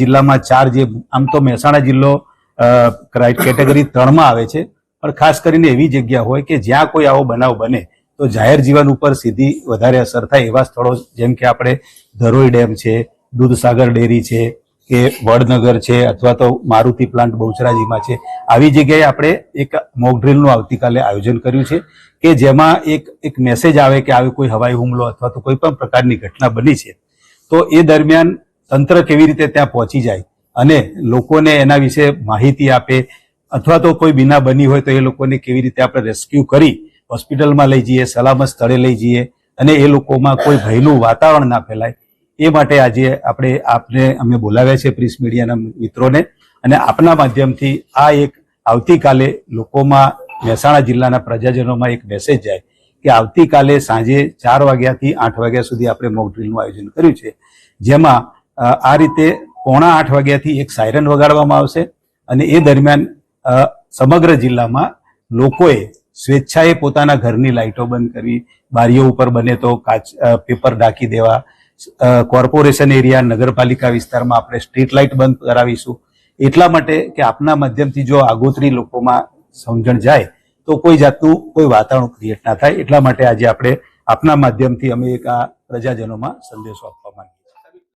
જિલ્લામાં 4 જે આમ તો મહેસાણા જિલ્લો કેટેગરી 3 માં આવે છે, પણ ખાસ કરીને એવી જગ્યા હોય કે જ્યાં કોઈ આવો બનાવ બને તો જાહેર જીવન ઉપર સીધી વધારે અસર થાય એવા સ્થળો, જેમ કે આપણે ધરોઈ ડેમ છે, દૂધસાગર ડેરી છે કે વડનગર છે, અથવા તો મારુતિ પ્લાન્ટ બહુચરાજીમાં છે. આવી જગ્યાએ આપણે એક મોક ડ્રીલનું આવતીકાલે આયોજન કર્યું છે કે જેમાં એક મેસેજ આવે કે આવી કોઈ હવાઈ હુમલો અથવા તો કોઈ પણ પ્રકારની ઘટના બની છે તો એ દરમિયાન તંત્ર કેવી રીતે ત્યાં પહોંચી જાય અને લોકોને એના વિશે માહિતી આપે, અથવા તો કોઈ બીના બની હોય તો એ લોકોને કેવી રીતે આપણે રેસ્ક્યુ કરી હોસ્પિટલમાં લઈ જઈએ, સલામત સ્થળે લઈ જઈએ અને એ લોકોમાં કોઈ ભયનું વાતાવરણ ના ફેલાય, એ માટે આજે આપને અમે બોલાવ્યા છે પ્રેસ મીડિયાના મિત્રોને, અને આપના માધ્યમથી આ એક આવતીકાલે લોકોમાં, મહેસાણા જિલ્લાના પ્રજાજનોમાં એક મેસેજ જાય કે આવતીકાલે સાંજે 4 વાગ્યાથી 8 વાગ્યા સુધી આપણે મોક ડ્રીલનું આયોજન કર્યું છે, જેમાં આ રીતે 7:45 વાગ્યાથી એક સાયરન વગાડવામાં આવશે અને એ દરમિયાન સમગ્ર જિલ્લામાં લોકોએ સ્વેચ્છાએ પોતાના ઘરની લાઇટો બંધ કરવી, બારીઓ ઉપર બને તો પેપર ઢાંકી દેવા, કોર્પોરેશન એરિયા, નગરપાલિકા વિસ્તારમાં આપણે સ્ટ્રીટ લાઇટ બંધ કરાવીશું, એટલા માટે કે આપના માધ્યમથી જો આગોતરી લોકોમાં સમજણ જાય તો કોઈ જાતનું કોઈ વાતાવરણ ક્રિએટ ના થાય. એટલા માટે આજે આપણે આપના માધ્યમથી અમે એક આ પ્રજાજનોમાં સંદેશો આપવા માંગીએ.